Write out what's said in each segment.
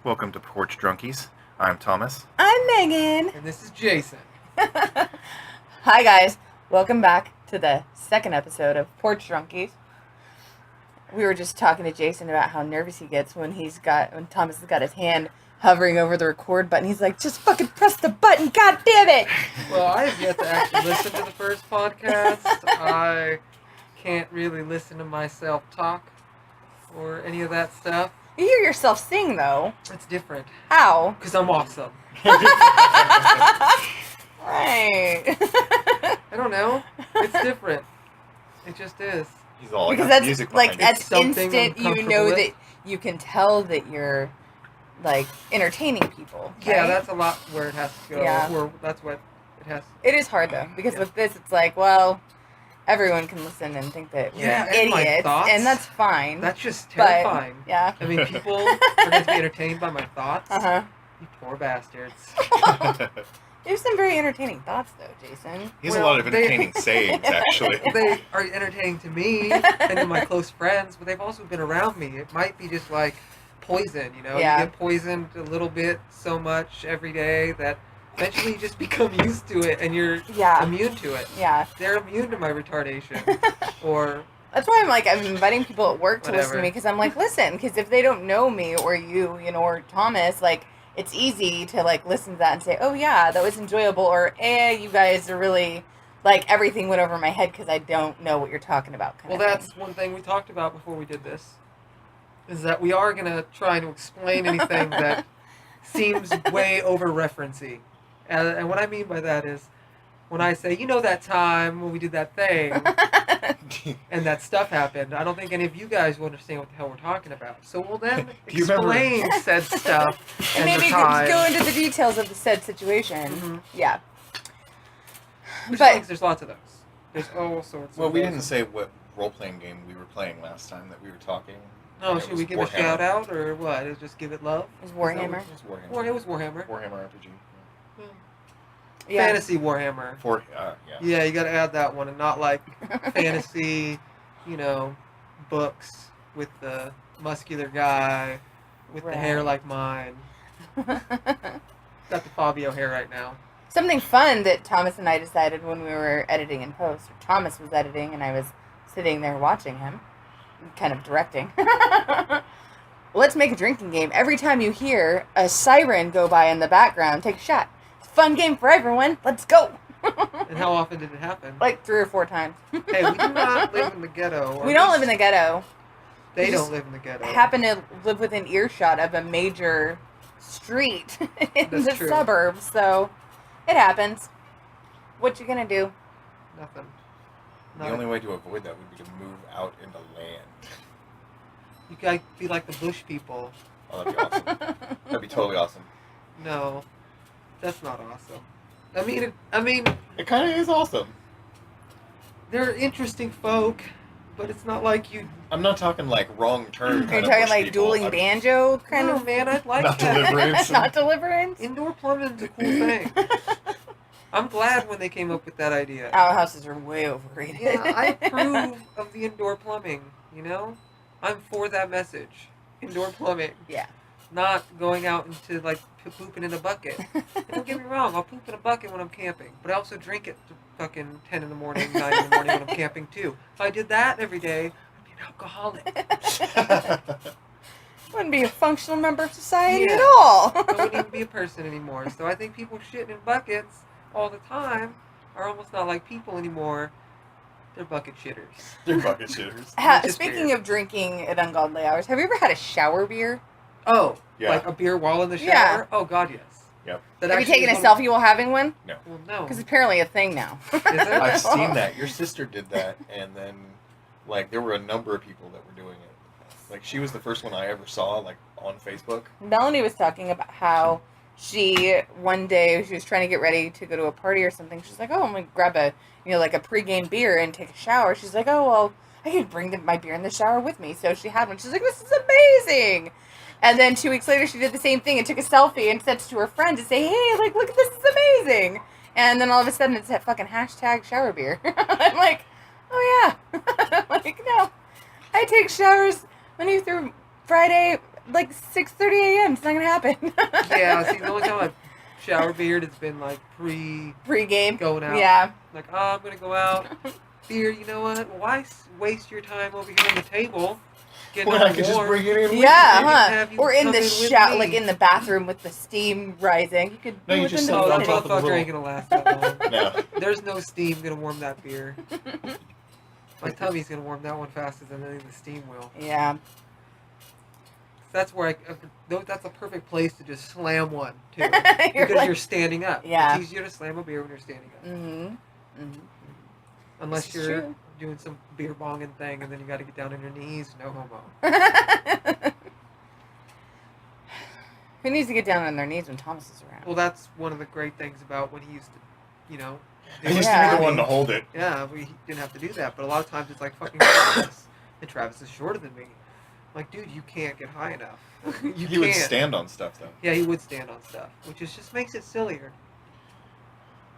Welcome to Porch Drunkies. I'm Thomas. I'm Megan. And this is Jason. Hi guys. Welcome back to the second episode of Porch Drunkies. We were just talking to Jason about how nervous he gets when Thomas has got his hand hovering over the record button. He's like, just fucking press the button, god damn it! Well, I have yet to actually listen to the first podcast. I can't really listen to myself talk or any of that stuff. You hear yourself sing though. It's different. How? Because I'm awesome. Right. I don't know. It's different. It just is. He's all Because got that's music like behind that's something instant. I'm You comfortable know with. that you can tell that you're like entertaining people. Yeah, right? that's a lot where it has to go. Yeah. That's what it has. It is hard though, because Yeah. with this, it's like, well, everyone can listen and think that we're Yeah, and my idiots, thoughts. and that's fine. That's just But, terrifying. yeah. I mean, people are going to be entertained by my thoughts. Uh-huh. You poor bastards. it. You have some very entertaining thoughts, though, Jason. He has a Well, lot of entertaining sayings, actually. They are entertaining to me and to my close friends, but they've also been around me. It might be just like poison, you know? Yeah. You get poisoned a little bit so much every day that eventually you just become used to it and you're Yeah. immune to it. Yeah. They're immune to my retardation. Or, That's why I'm inviting people at work to listen to Whatever. me, because I'm like, listen, because if they don't know me, or you know, or Thomas, like, it's easy to, like, listen to that and say, oh, yeah, that was enjoyable, or, you guys are really, like, everything went over my head because I don't know what you're talking about, kind well, of that's one thing we talked about before we did this, is that we are going to try to explain anything that seems way over-referencey. And what I mean by that is, when I say, you know that time when we did that thing, and that stuff happened, I don't think any of you guys will understand what the hell we're talking about. So we'll then Do you remember- explain said stuff And and maybe the time. go into the details of the said situation. Mhm. Yeah. There's lots of those. There's all sorts Well, of we those. didn't say what role-playing game we were playing last time that we were talking. No, And it should was we give Warhammer. a shout out or what? Is just give it love? It was Warhammer. It was Warhammer. It was Warhammer. Warhammer RPG. Yeah. Fantasy Warhammer. Yeah. Yeah, you gotta add that one and not like fantasy, books with the muscular guy with the hair Right. like mine. Got the Fabio hair right now. Something fun that Thomas and I decided when we were editing in post. Or Thomas was editing and I was sitting there watching him, kind of directing. Let's make a drinking game. Every time you hear a siren go by in the background, take a shot. It's a fun game for everyone. Let's go. And how often did it happen? Like 3 or 4 times. Hey, we do not live in the ghetto. or We don't at live in the ghetto. They we don't just live in the ghetto. Happen to live within earshot of a major street in That's the true. suburbs, so it happens. What you gonna do? Nothing. The only way to avoid that would be to move out into land. You gotta be like the bush people. Oh, that'd be awesome. That'd be totally awesome. No, that's not awesome. I mean, It kind of is awesome. they're interesting folk, but it's not like you. I'm not talking like wrong turn. Are you kind of talking bush like people. dueling I'm- banjo kind No, of? man, I'd like Not that. Deliverance. Not Deliverance? Indoor plumbing's a cool thing. I'm glad when they came up with that idea. Outhouses are way overrated. Yeah, I approve of the indoor plumbing, I'm for that message. Indoor plumbing. Yeah. Not going out into, like, pooping in a bucket. And don't get me wrong, I'll poop in a bucket when I'm camping. But I also drink at fucking 10 in the morning, 9 in the morning when I'm camping, too. If I did that every day, I'd be an alcoholic. Wouldn't be a functional member of society Yeah. at all. I wouldn't even be a person anymore. So I think people shitting in buckets all the time are almost not like people anymore. They're bucket shitters. They're bucket shitters. Which is Speaking weird. of drinking at ungodly hours, have you ever had a shower beer? Oh, Yeah. like a beer while in the shower? Yeah. Oh, God, yes. Yep. That Have you actually taken a is one selfie while having one? No. Well, no. Because it's apparently a thing now. Is it? I've seen that. Your sister did that, and then, like, there were a number of people that were doing it. Like, she was the first one I ever saw, like, on Facebook. Melanie was talking about how one day she was trying to get ready to go to a party or something. She's like, oh, I'm going to grab like a pregame beer and take a shower. She's like, oh, well, I could bring my beer in the shower with me. So she had one. She's like, this is amazing. And then 2 weeks later, she did the same thing and took a selfie and sent it to her friend to say, hey, like, look at this, is amazing. And then all of a sudden, it's that fucking hashtag shower beer. I'm like, oh, yeah. Like, no. I take showers Monday through Friday like 6:30 a.m. It's not gonna happen. Yeah, see, the only time I've shower beard has been like Pre-game. going out. Yeah. Like, oh, I'm gonna go out. Beard, you know what? Why waste your time over here on the table? Getting When all I could just warm? bring it in with Yeah, I huh? can have you Or in come the in with shower, me. like in the bathroom with the steam rising. You could No, do you it just in sit the Oh, on that morning. top of the motherfucker little- ain't gonna last that long. No. There's no steam gonna warm that beer. My tummy's gonna warm that one faster than any of the steam will. Yeah. That's where that's a perfect place to just slam one too, because like- you're standing up. Yeah. It's easier to slam a beer when you're standing up, Mm-hmm. unless This is you're true. doing some beer bonging thing, and then you got to get down on your knees. No homo. Who needs to get down on their knees when Thomas is around? Well, that's one of the great things about when he used to, you know. I used to Yeah. be the one to hold it. Yeah, we didn't have to do that, but a lot of times it's like fucking Travis, and Travis is shorter than me. I'm like, dude, you can't get high enough. You He can't. would stand on stuff though. Yeah, he would stand on stuff, which just makes it sillier.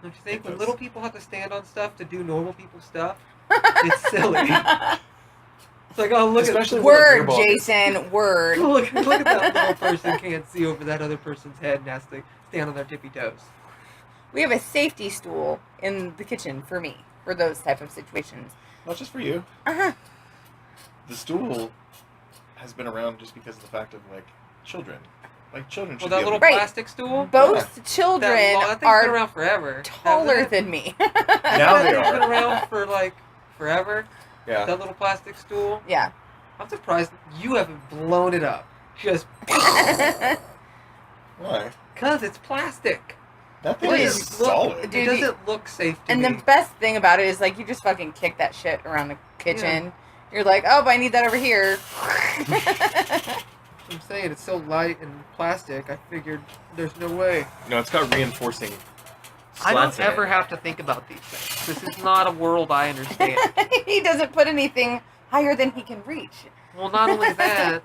Don't you think? It When does. little people have to stand on stuff to do normal people stuff, it's silly. It's like, oh, look Especially at when Word, beer bong. Jason. Word. look at that little person can't see over that other person's head and has to stand on their tippy toes. We have a safety stool in the kitchen for me for those type of situations. Not just for you. Uh-huh. The stool has been around just because of the fact of like children. Like children Well, should that be able little to... Right. plastic stool. Both children that thing's been are around forever. taller hasn't it? than me. Now That they thing's are. been around for like forever. Yeah. That little plastic stool. Yeah. I'm surprised you haven't blown it up. Just Why? because it's plastic. That thing Well, is it's- solid. It Dude, doesn't look safe to And me. the best thing about it is, like, you just fucking kick that shit around the kitchen. You're like, oh, but I need that over here. I'm saying it's so light and plastic. I figured there's no way. No, it's got reinforcing I don't slats in ever it. have to think about these things. This is not a world I understand. He doesn't put anything higher than he can reach. Well, not only that,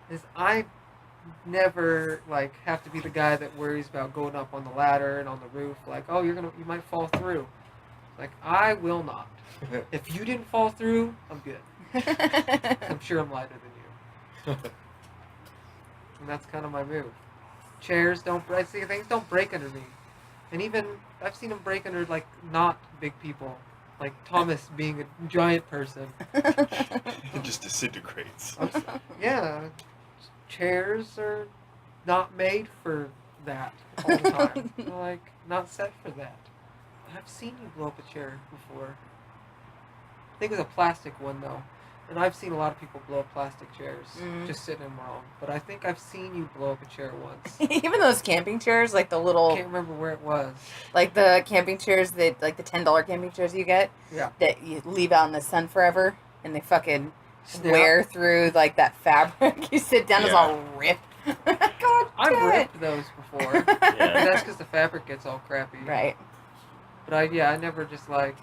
is I never like have to be the guy that worries about going up on the ladder and on the roof. Like, oh, you might fall through. Like, I will not. If you didn't fall through, I'm good. I'm sure I'm lighter than you. And that's kind of my move. Chairs don't break. See, things don't break under me. And even I've seen them break under like not big people, like Thomas being a giant person. It just disintegrates. Yeah, chairs are not made for that all the time. They're like not set for that. I've seen you blow up a chair before. I think it was a plastic one though. And I've seen a lot of people blow up plastic chairs just sitting in wrong. But I think I've seen you blow up a chair once. Even those camping chairs, like the I little, can't remember where it was. like the camping chairs that, like the $10 camping chairs you get, Yeah. that you leave out in the sun forever, and they fucking Snap. wear through like that fabric. You sit down, it's Yeah. all ripped. God I've damn it. ripped those before. But Yeah. that's because the fabric gets all crappy. Right. But I never just like,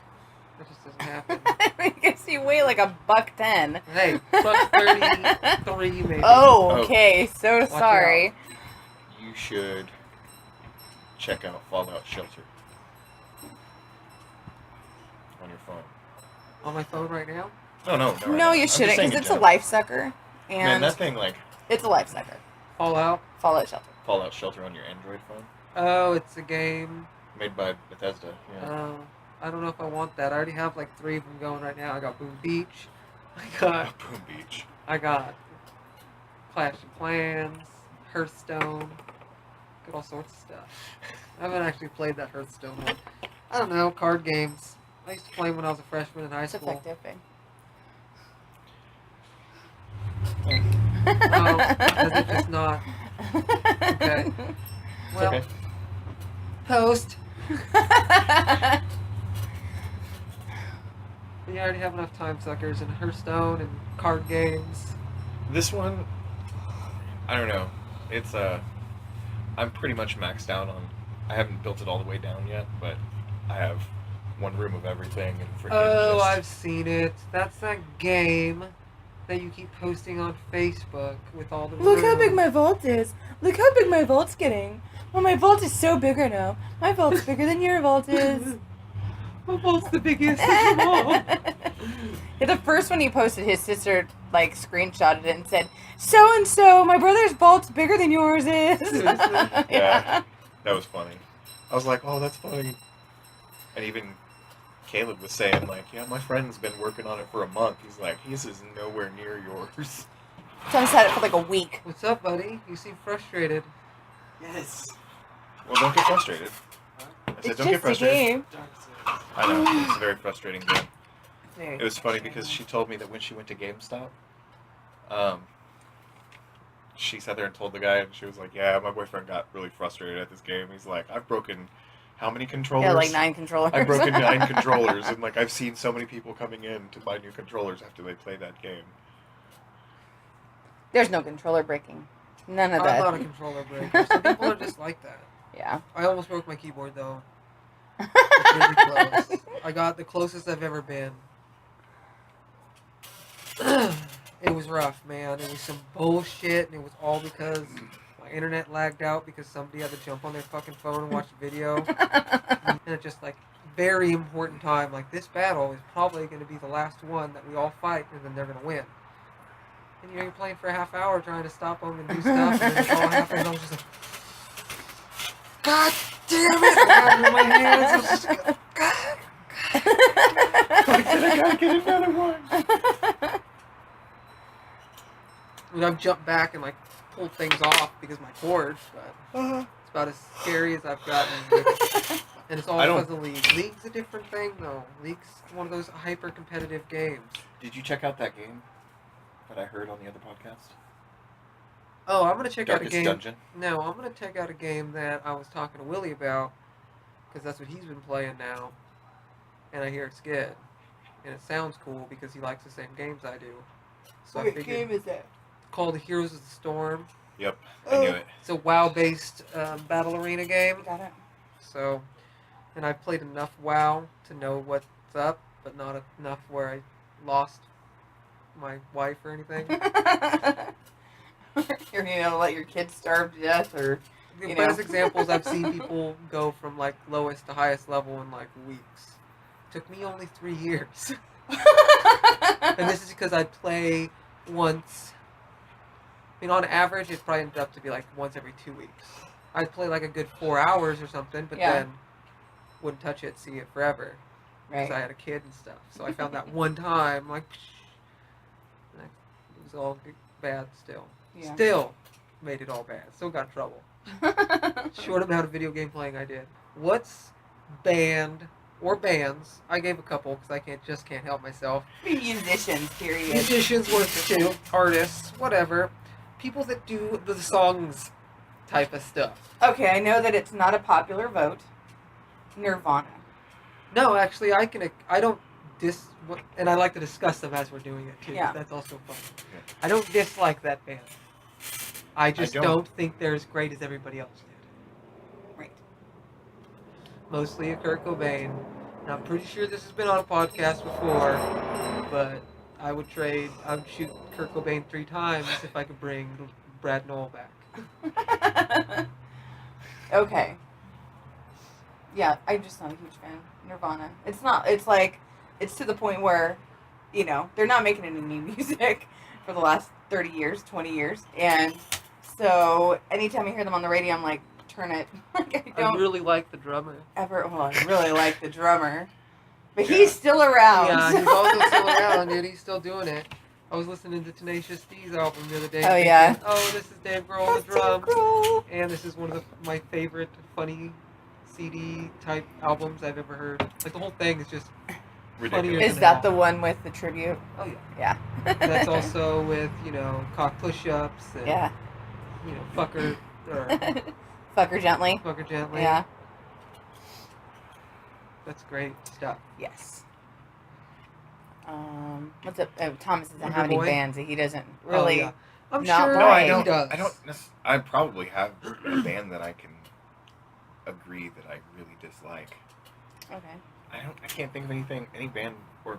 that just doesn't happen. I guess you weigh like $110. Hey, buck 33 maybe. Oh, okay. So Watch sorry. You should check out Fallout Shelter on your phone. On my phone right now? No, No, you I'm just shouldn't, saying because in it's a general. life sucker. Man, And that thing like it's a life sucker. Fallout? Fallout Shelter. Fallout Shelter on your Android phone, Oh, it's a game. made by Bethesda. Yeah. I don't know if I want that. I already have like 3 of them going right now. I got Boom Beach. Boom Beach. I got Clash of Clans, Hearthstone. Got all sorts of stuff. I haven't actually played that Hearthstone one. I don't know, card games. I used to play when I was a freshman in high It's school. effective. eh? Oh, is it just not? Okay. It's Well, okay. post. We already have enough time suckers and Hearthstone and card games. This one, I don't know. It's I'm pretty much maxed out on. I haven't built it all the way down yet, but I have one room of everything and freaking. Oh, just, I've seen it. That's that game that you keep posting on Facebook with all the Look how big rooms. my vault is. Look how big my vault's getting. Well, my vault is so bigger now. My vault's bigger than your vault is. My vault's the biggest of them all. The first one he posted, his sister like screenshotted it and said, "So and so, my brother's bolt's bigger than yours is." Yeah. That was funny. I was like, oh, that's funny. And even Caleb was saying, like, yeah, my friend's been working on it for a month. He's like, his is nowhere near yours. Tom's had it for like a week. What's up, buddy? You seem frustrated. Yes. Well, don't get frustrated. I said, It's don't get just a frustrated. game. Dark Souls. I know, it's a very frustrating game. Very It was funny because she told me that when she went to GameStop, she sat there and told the guy, and she was like, yeah, my boyfriend got really frustrated at this game. He's like, I've broken how many controllers? Yeah, like 9 controllers. I've broken 9 controllers, and like I've seen so many people coming in to buy new controllers after they play that game. There's no controller breaking. None of I'm that. not a controller breaker. Some people are just like that. Yeah. I almost broke my keyboard though. It's really close. I got the closest I've ever been. It was rough, man. It was some bullshit, and it was all because my internet lagged out because somebody had to jump on their fucking phone and watch the video. And it's just like very important time. Like this battle is probably going to be the last one that we all fight, and then they're going to win. And you're playing for a half hour trying to stop them and do stuff, and then it all happens. And I was just like, God damn it! I had it in my hands. I was just like, God. I gotta get another one. And I've jumped back and like pulled things off because my cord, but it's about as scary as I've gotten. And it's all I don't- because of League. League's a different thing though. League's one of those hyper competitive games. Did you check out that game that I heard on the other podcast? Oh, I'm gonna check out a Darkest game. Dungeon? No, I'm gonna check out a game that I was talking to Willie about because that's what he's been playing now, and I hear it's good, and it sounds cool because he likes the same games I do. So I figured is that? called Heroes of the Storm. Yep, I knew it. It's a WoW-based battle arena game. Got it. So, and I've played enough WoW to know what's up, but not enough where I lost my wife or anything. You're gonna let your kids starve to death, or The You best know. examples I've seen people go from like lowest to highest level in like weeks. Took me only 3 years. And this is because I play once. I mean, on average, it probably ended up to be like once every 2 weeks. I'd play like a good 4 hours or something, but Yeah. then wouldn't touch it, see it forever. Because I right? had a kid and stuff. So I found that one time, like, and it was all bad still. Yeah. Still made it all bad. Still got in trouble. Short amount of video game playing I did. What's band or bands? I gave a couple because I can't help myself. Musicians, period. Musicians works too. Artists, whatever. People that do the songs type of stuff. Okay, I know that it's not a popular vote. Nirvana. No, actually, I don't and I like to discuss them as we're doing it too. Yeah. That's also fun. Yeah. I don't dislike that band. I just don't. don't think they're as great as everybody else did. Right. Mostly a Kurt Cobain. And I'm pretty sure this has been on a podcast before, but I would shoot Kurt Cobain 3 times if I could bring Brad Knoll back. Okay. Yeah, I'm just not a huge fan. Nirvana. It's not. It's like, it's to the point where, they're not making any new music for the last 30 years, 20 years, and so anytime I hear them on the radio, I'm like, turn it. Like I I don't really like the drummer. ever. Well, I really like the drummer, but Yeah. he's still around. Yeah, he's also still around, dude. He's still doing it. I was listening to Tenacious D's album the other day. Oh, thinking, yeah. Oh, this is Dave Grohl on the That's so drums. cool. And this is one of my favorite funny CD type albums I've ever heard. Like the whole thing is just Ridiculous. Is that the one with the tribute? oh yeah. Yeah. That's also with cock push-ups and Yeah. fucker or Fuck her gently. fucker gently. Yeah. That's great stuff. Yes. What's up? Oh, Thomas doesn't Wonder have any Boy? bands. He doesn't Oh, really. yeah. I'm not sure No, I he don't. does. I probably have a band that I can agree that I really dislike. Okay. I can't think of any band or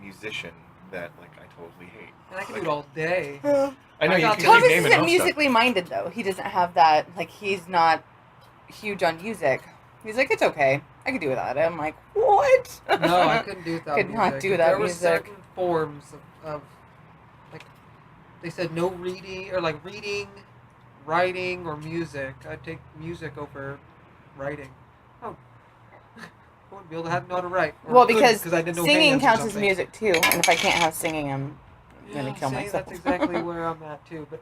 musician that I totally hate. And I can do it all day. I know I you got can Thomas keep naming isn't those musically minded though. He doesn't have that. Like he's not huge on music. He's like, it's okay. I could do without it. I'm like, what? No, I couldn't do without Could music. not do without There were music. certain forms of, like, they said no reading, or like reading, writing, or music. I'd take music over writing. Oh. I wouldn't be able to know how to write. Or Well, couldn't, because 'cause I didn't know singing hands or counts as something. music too, and if I can't have singing, I'm gonna kill See, myself. That's exactly where I'm at too, but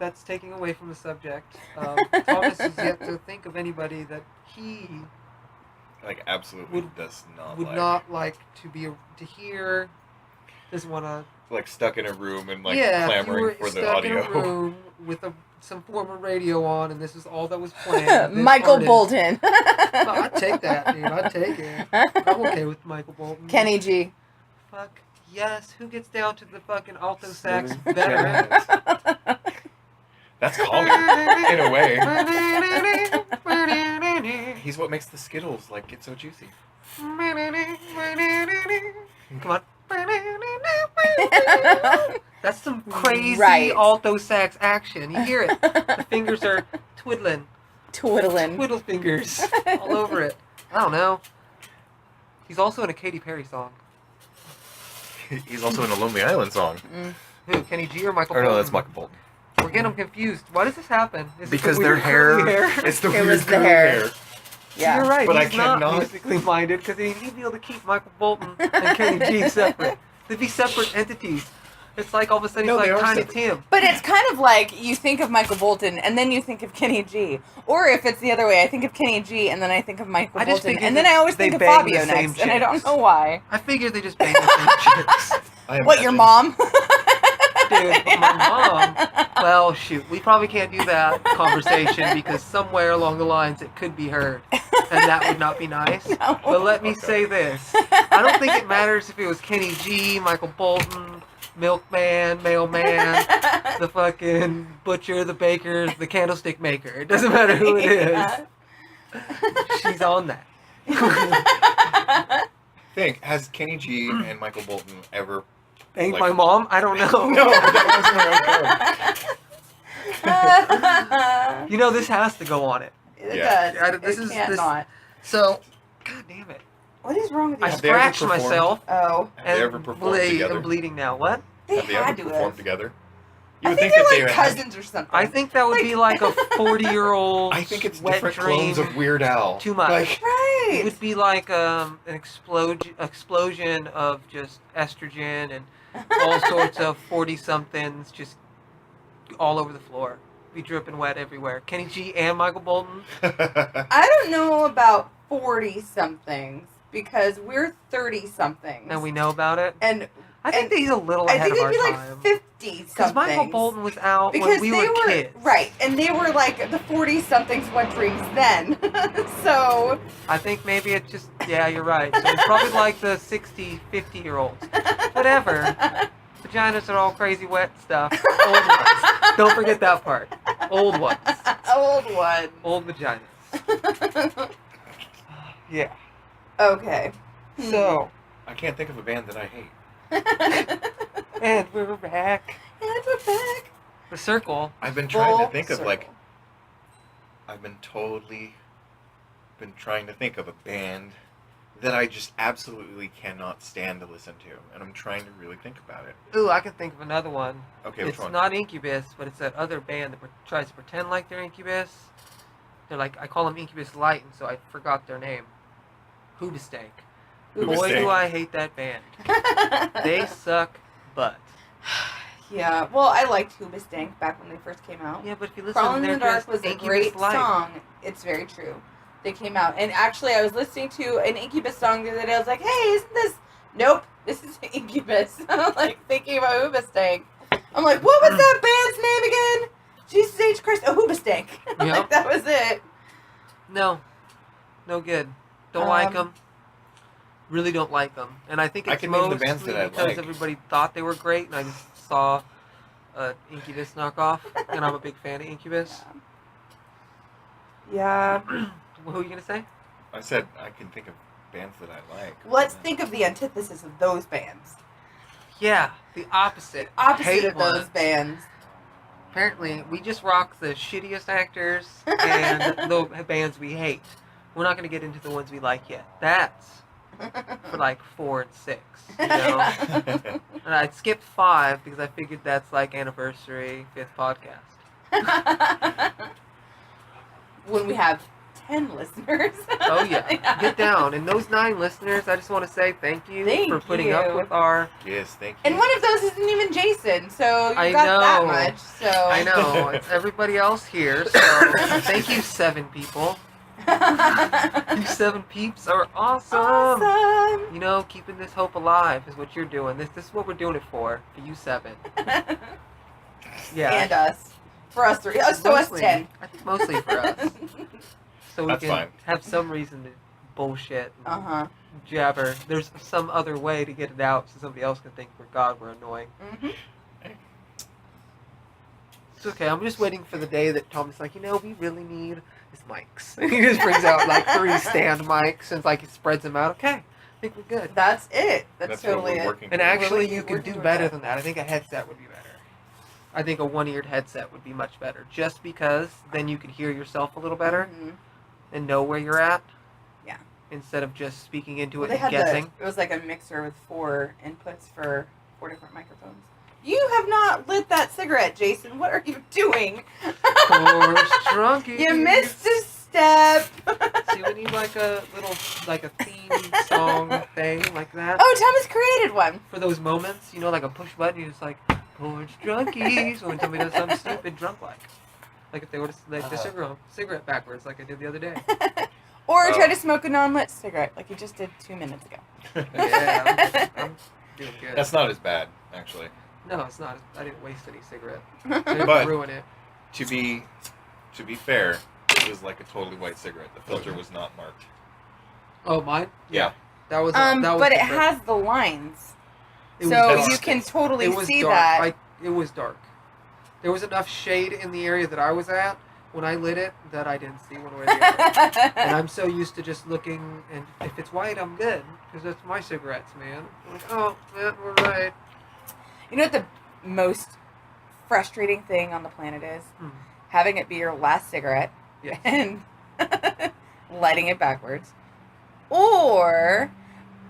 that's taking away from the subject. Thomas has yet to think of anybody that he Like, absolutely Would- does not would like. not like to hear. Doesn't want to. Like, stuck in a room and, like, Yeah, if you clamoring were for the stuck audio. in a room with some form of radio on, and this is all that was playing. this Michael artist- Bolton. I'd take that, dude. I'd take it. I'm okay with Michael Bolton. Kenny G. Fuck yes. Who gets down to the fucking alto sax Smooth better? jazz. That's calming, in a way. He's what makes the Skittles, like, get so juicy. Come on. That's some crazy Right. alto sax action. You hear it. The fingers are twiddling. Twiddling. Twiddle fingers all over it. I don't know. He's also in a Katy Perry song. He's also in a Lonely Island song. Who? Kenny G or Michael Or no, Bolton? that's Michael Bolton. We're getting them confused. Why does this happen? Is it Because the their weird curly hair, it's the It weird was the curly hair. hair. Yeah. You're right. But I he's not cannot- musically minded because he'd be able to keep Michael Bolton and Kenny G separate. They'd be separate entities. It's like all of a sudden No, he's they like are Tiny separate. Tim. But it's kind of like you think of Michael Bolton and then you think of Kenny G. Or if it's the other way, I think of Kenny G and then I think of Michael I just Bolton. figured And then that I always they think of bang Fabio the same next. And I don't chicks. know why. I figured they just banged the same chicks. I What, your imagine. mom? Dude, but my mom. Well, shoot, we probably can't do that conversation because somewhere along the lines it could be heard, and that would not be nice. No. But let me Okay. say this: I don't think it matters if it was Kenny G, Michael Bolton, Milkman, Mailman, the fucking butcher, the baker, the candlestick maker. It doesn't matter who it is. Yeah. She's on that. Think, has Kenny G and Michael Bolton ever... Ain't Like- my mom? I don't know. No, that wasn't where I You know this has to go on it. It Yeah. does. I- this It is- can't this- not. So, god damn it. What is wrong with you? I Have they ever scratched performed? myself Oh. Have they ever performed together? I'm bleeding now. What? They Have they had ever to performed have. together? You I would think that they're they like would cousins or something. I think that would Like- be like a 40-year-old I think it's wet different dream. clones of Weird Al. Too much. Like, It Right. would be like an explosion of just estrogen and all sorts of 40-somethings just all over the floor. Be dripping wet everywhere. Kenny G and Michael Bolton. I don't know about 40-somethings because we're 30-somethings. And we know about it. And I think and he's a little I ahead think of our it'd be time. like 50-somethings. Because Michael Bolton was out Because when we they were kids. Right, and they were like the 40-somethings wet dreams then. So, I think maybe it's just, yeah, you're right. So it's probably like the 60, 50-year-olds. Whatever. Vaginas are all crazy wet stuff. Old ones. Don't forget that part. Old ones. old one. Old vaginas. Yeah. Okay. So, I can't think of a band that I hate. and we're back. And we're back. The Circle. I've been trying Full to think of, circle. like... I've been trying to think of a band that I just absolutely cannot stand to listen to. And I'm trying to really think about it. Ooh, I can think of another one. Okay, which It's one? not Incubus, but it's that other band that tries to pretend like they're Incubus. They're like, I call them Incubus Light, and so I forgot their name. Hoobastank. Boy, Hoobastank. do I hate that band. They suck butt. Yeah, well, I liked Hoobastank back when they first came out. Yeah, but if you listen, Crawling in they're the Dark just was a Incubus great Light. song. It's very true. They came out, and actually, I was listening to an Incubus song the other day. I was like, "Hey, isn't this?" Nope, this is Incubus. I'm like thinking about Hoobastank. I'm like, "What was that band's name again?" Jesus H Christ, oh, Hoobastank. Yep. Like that was it. No. No good. Don't like 'em. like Um, them. Really don't like them. And I think I it's can name the mostly bands that I because like. everybody thought they were great, and I just saw a Incubus knockoff, and I'm a big fan of Incubus. Yeah. What were you going to say? I said I can think of bands that I like. Let's think of the antithesis of those bands. Yeah, the opposite. Opposite Hated of those ones. bands. Apparently, we just rock the shittiest actors and the bands we hate. We're not going to get into the ones we like yet. That's for like 4 and 6, you know? And I skipped 5 because I figured that's like anniversary 5th podcast. When we have 10 listeners. Oh yeah. Get down. And those 9 listeners, I just want to say thank you for putting up with our... Yes, thank you. And one of those isn't even Jason, so you I got know. that much. So I know. It's everybody else here, so thank you 7 people. You 7 peeps are awesome. Awesome. You know, keeping this hope alive is what you're doing. This is what we're doing it for you 7. Yeah. And us. For us 3. Oh, so us Mostly- 10. I think mostly for us. So we That's can fine. have some reason to bullshit and Uh-huh. jabber. There's some other way to get it out so somebody else can think we're annoying. Mm-hmm. It's okay. I'm just waiting for the day that Tom's like, you know, we really need his mics. And he just brings out like 3 stand mics and like he spreads them out. Okay, I think we're good. That's it. That's That's totally what we're it. working And towards. actually, We're you could working do with better that. than that. I think a headset would be better. I think a one-eared headset would be much better, just because then you could hear yourself a little better Mhm. and know where you're at. Yeah. Instead of just speaking into Well, it they and had guessing. it was like a mixer with 4 inputs for 4 different microphones. You have not lit that cigarette, Jason. What are you doing? Poor Strunky. You missed a step. See, we need like a little, like a theme song thing like that. Oh, Thomas created one. For those moments, you know, like a push button, you're just like, poor drunkies, when somebody does something stupid drunk like. Like if they were to light the cigarette backwards like I did the other day. Or Oh. try to smoke a non-lit cigarette like you just did 2 minutes ago. Yeah, I'm doing good. That's not as bad, actually. No, it's not. I didn't waste any cigarette. I didn't But- ruin it. To be fair, it was like a totally white cigarette. The filter was not marked. Oh, mine? Yeah. That was that was but it different. has the lines. It was So dark. you can totally It was see dark. that. It was dark. There was enough shade in the area that I was at when I lit it that I didn't see one way or the other. And I'm so used to just looking, and if it's white, I'm good. Because that's my cigarettes, man. I'm like, oh, man, we're right. You know what the most frustrating thing on the planet is? Hmm. Having it be your last cigarette Yes. and lighting it backwards. Or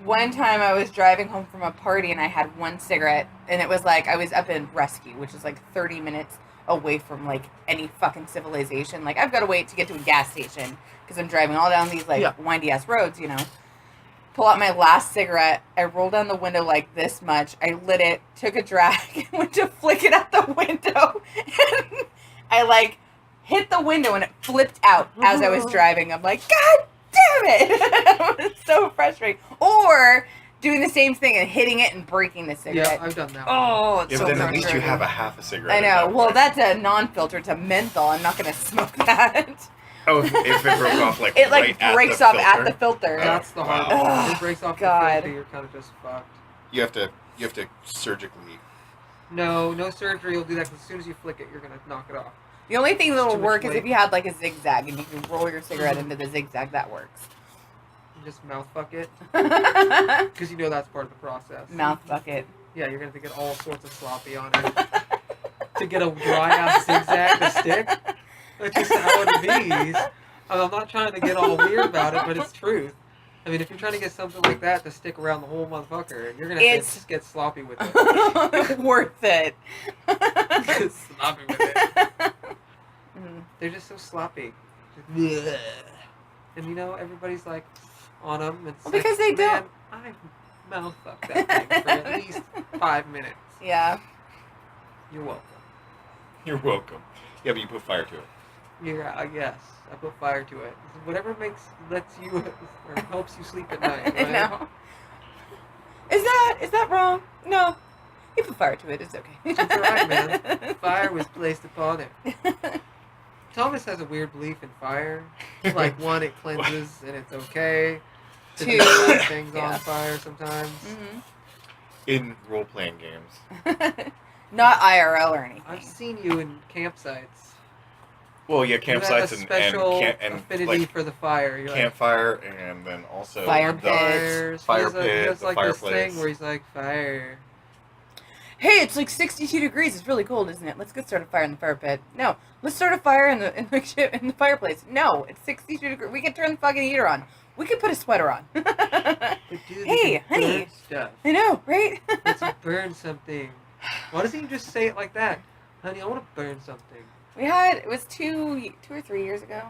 one time I was driving home from a party and I had 1 cigarette, and it was like I was up in Rescue, which is like 30 minutes away from like any fucking civilization. Like I've got to wait to get to a gas station because I'm driving all down these like windy ass roads, you know. Pull out my last cigarette. I rolled down the window like this much. I lit it, took a drag, went to flick it out the window, and I like hit the window and it flipped out as I was driving. I'm like, God damn it! It's so frustrating. Or doing the same thing and hitting it and breaking the Yeah, cigarette. I've done that. Oh, it's Yeah, so but then at least you frustrating. have a half a cigarette. I at know. that Well, point. that's a non-filter. It's a menthol. I'm not going to smoke that. Oh, if it broke off like It like right breaks at off the at filter? the filter. That's the hard Wow. part. If it breaks off God. the filter, you're kind of just fucked. You have to surgically. No surgery will do that, because as soon as you flick it, you're going to knock it off. The only thing It's that'll too much work is weight. if you had like a zigzag and you can roll your cigarette into the zigzag. That works. You just mouth fuck it, because you know that's part of the process. Mouth bucket. Yeah, you're going to get all sorts of sloppy on it. To get a dry-ass zigzag to stick, that's just how it be. I'm not trying to get all weird about it, but it's truth. I mean, if you're trying to get something like that to stick around the whole motherfucker, you're going to have It's- to just get sloppy with it. Worth it. Get sloppy with it. Mm. They're just so sloppy. Just, and you know, everybody's like on them. It's Well, like, because they man, don't- I mouth fucked that thing for at least 5 minutes. Yeah. You're welcome. You're welcome. Yeah, but you put fire to it. Yeah, yes. I put fire to it. Whatever lets you or helps you sleep at night. I Right? know. Is that wrong? No. You put fire to it. It's okay. It's alright, man. Fire was placed upon it. Thomas has a weird belief in fire. Like, one, it cleanses and it's okay. To Two, just light things yeah. on fire sometimes. Mhm. In role-playing games. Not IRL or anything. I've seen you in campsites. Well, yeah, You have a campsites and special and affinity like for the fire. You're campfire, and then also Fire the pit. fires. fire he pit, has the like this fireplace. thing where he's like, fire. hey, it's like 62 degrees. It's really cold, isn't it? Let's go start a fire in the fire pit. No, let's start a fire in the fireplace. No, it's 62 degrees. We can turn the fucking heater on. We can put a sweater on. But dude, Hey, you can honey. burn stuff. I know, right? Let's burn something. Why doesn't he just say it like that? Honey, I want to burn something. It was 2 or 3 years ago.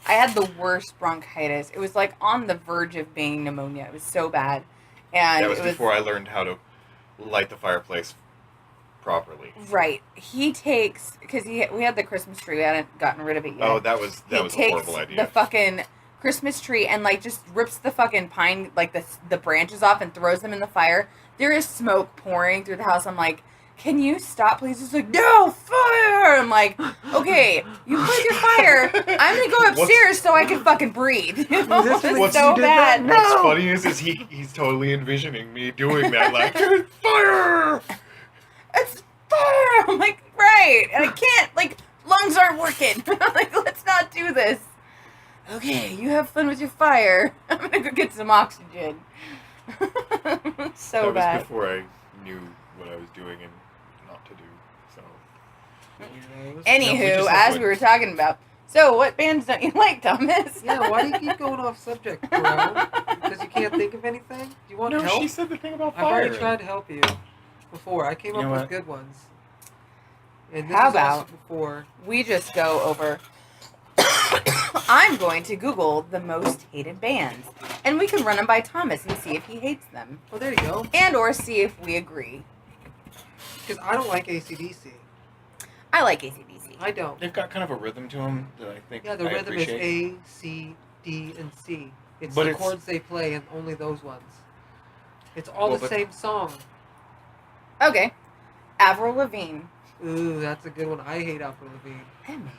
I had the worst bronchitis. It was like on the verge of being pneumonia. It was so bad. And That was it before I learned how to light the fireplace properly. Right. He takes, because we had the Christmas tree. We hadn't gotten rid of it yet. Oh, that was a horrible idea. The fucking Christmas tree and like just rips the fucking pine, like the branches off and throws them in the fire. There is smoke pouring through the house. I'm like, can you stop, please? He's like, no, fire! I'm like, okay, you put your fire. I'm gonna go upstairs so I can fucking breathe. You know? Is this It's what so you did bad. that? What's No! funny is he's totally envisioning me doing that, like, fire! It's fire! I'm like, right. And I can't, like, lungs aren't working. I'm like, let's not do this. Okay, you have fun with your fire. I'm gonna go get some oxygen. So that was bad. before I knew what I was doing and not to do, so. Anywho, just as like- we were talking about, so what bands don't you like, Thomas? Yeah, why do you keep going off subject, bro? Because you can't think of anything? Do you want No, help? she said the thing about I've fire. already tried to help you before. I came You up know with what? good ones. And this How was also about- before. We just go over. I'm going to Google the most hated bands, and we can run them by Thomas and see if he hates them, Oh, there you go. and or see if we agree. Because I don't like AC/DC. I like AC/DC. I don't. They've got kind of a rhythm to them that I think Yeah, the I rhythm is appreciate. A, C, D, and C. It's But the it's- chords they play and only those ones. It's all Well, the but- same song. Okay, Avril Lavigne. Ooh, that's a good one. I hate Avril Lavigne. Oh, man.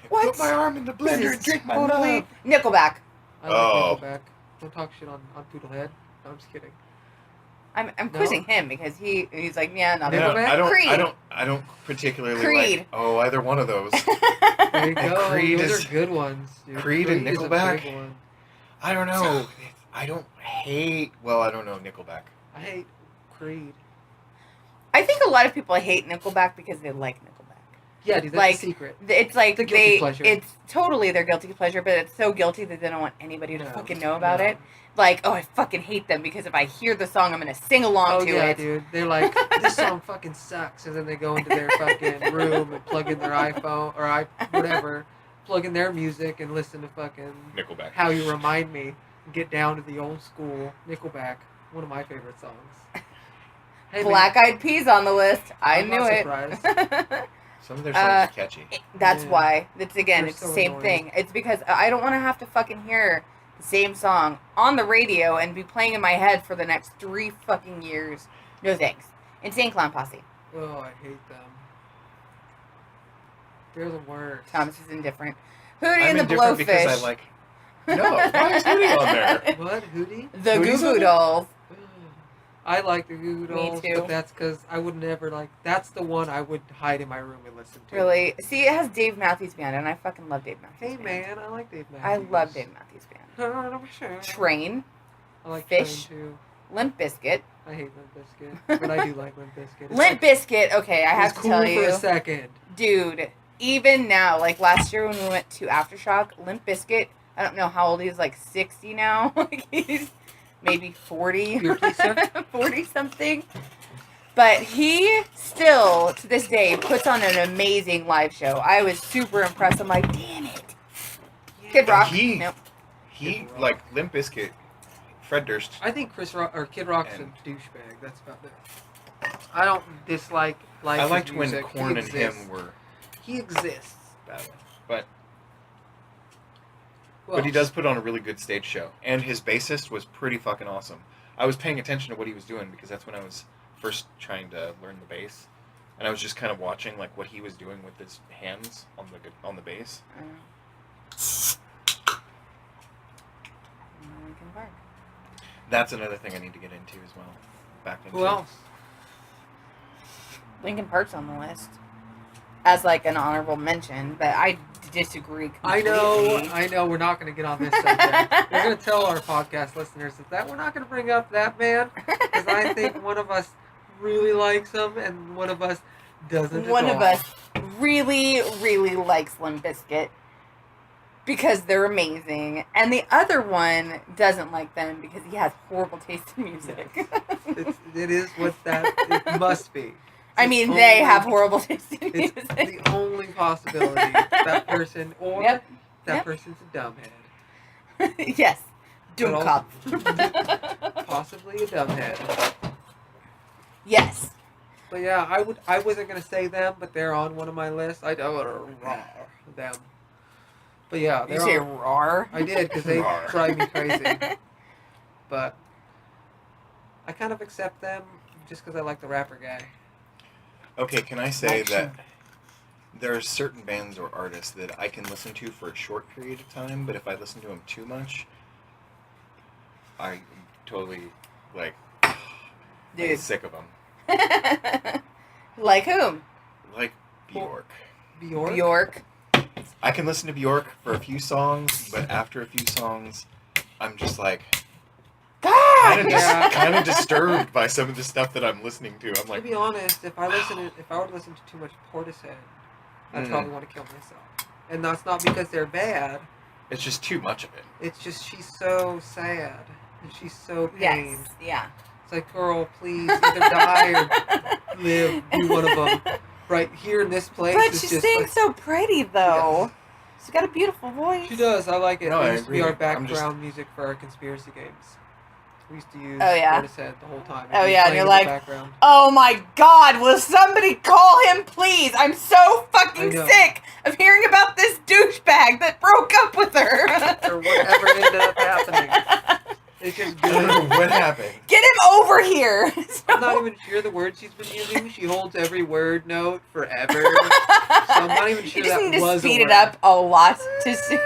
What? Put my arm in the blender This and is drink my totally love. Nickelback. I like Oh. Nickelback. Don't talk shit on Poodlehead. No, I'm just kidding. I'm No? quizzing him because he's like, yeah, not Yeah. Nickelback. Creed. I don't particularly Creed. like. Oh, either one of those. There you go. Creed Those is- are good ones. Dude. Creed and is a Nickelback? big one. I don't know. I don't hate. Well, I don't know Nickelback. I hate Creed. I think a lot of people hate Nickelback because they like Nickelback. Yeah, dude, that's Like, a secret. It's like It's a guilty pleasure. it's totally their guilty pleasure, but it's so guilty that they don't want anybody to No, fucking know about no. it. Like, oh, I fucking hate them because if I hear the song, I'm gonna sing along Oh to yeah, it. dude. They're like, this song fucking sucks, and then they go into their fucking room and plug in their iPhone or whatever, plug in their music and listen to fucking Nickelback. How You Remind Me, and get down to the old school Nickelback, one of my favorite songs. Hey, man, Black Eyed Peas on the list. I I'm knew not it. surprised. Some of their songs are catchy. That's Yeah. why. It's again, They're it's so the same annoying. thing. It's because I don't want to have to fucking hear the same song on the radio and be playing in my head for the next 3 fucking years. No thanks. Insane Clown Posse. Oh, I hate them. They're the worst. Thomas is indifferent. Hootie I'm and the indifferent Blowfish. because I like. No, why is Hootie on there? What? Hootie? The Goo Hootie's on Goo there? Dolls. I like the Goo Goo Me Dolls, too. but that's because I would never like. That's the one I would hide in my room and listen to. Really? See, it has Dave Matthews Band, and I fucking love Dave Matthews Hey Band. man, I like Dave I Matthews. love Dave Matthews Band. Train, I like Fish. Train too. Limp Bizkit. I hate Limp Bizkit, but I do like Limp Bizkit. It's Limp like, Bizkit, okay, I it was have to cool tell for you. a second. Dude, even now, like last year when we went to Aftershock, Limp Bizkit, I don't know how old he is, like 60 now. Like he's maybe 40. Your pleaser? 40 something. But he still, to this day, puts on an amazing live show. I was super impressed. I'm like, damn it. Kid Rock. He- Nope. He Kid Rock. like Limp Bizkit, Fred Durst. I think Chris Rock or Kid Rock's And- a douchebag. That's about it. I don't dislike live I liked when music. He Korn and him exists. were He exists. bad, but Well, but he does put on a really good stage show, and his bassist was pretty fucking awesome. I was paying attention to what he was doing because that's when I was first trying to learn the bass, and I was just kind of watching like what he was doing with his hands on the bass. Linkin Park. That's another thing I need to get into as well. Back into. Who else? Linkin Park's on the list as like an honorable mention, but I disagree I completely. know. We're not going to get on this subject. We're going to tell our podcast listeners that we're not going to bring up that man because I think one of us really likes them, and one of us doesn't. One at of all. us really, really likes Limp Bizkit because they're amazing, and the other one doesn't like them because he has horrible taste in music. It is what it must be. I mean, they have horrible taste in It's music. the only possibility. That person, or Yep. that Yep. person's a dumbhead. Yes. But also- Dummkopf. Possibly a dumbhead. Yes. But yeah, I wasn't gonna say them, but they're on one of my lists. I don't them. But yeah, Did you they're say on. roar? I did because they Rawr. drive me crazy. But I kind of accept them just because I like the rapper guy. Okay, can I say Action. that there are certain bands or artists that I can listen to for a short period of time, but if I listen to them too much, I totally, like, Dude. get sick of them. Like whom? Like Bjork. Bjork. Bjork. I can listen to Bjork for a few songs, but after a few songs, I'm just like God! Yeah. kind of disturbed by some of the stuff that I'm listening to. I'm To like, be honest, if I were to listen to too much Portishead, I'd Mhm. probably want to kill myself. And that's not because they're bad. it's just too much of it. It's just she's so sad and she's so Yes. pained. Yeah. It's like, girl, please either die or live. Do one of them. Right here in this place. But is she just sings like, so pretty, though. She's got a beautiful voice. She does. I like it. No, it I used to be agree. our I'm background just- music for our conspiracy games. We used to use Oh, yeah? Portishead the whole time. Oh, It'd be yeah, and playing you're in the like, background. Oh my God! Will somebody call him, please? I'm so fucking I know. sick of hearing about this douchebag that broke up with her. Or whatever ended up happening. It's just I don't good. know what happened. Get him over here. I'm not even sure the word she's been using. She holds every word note forever. So I'm not even sure You just that need to was speed a it word. up a lot to see.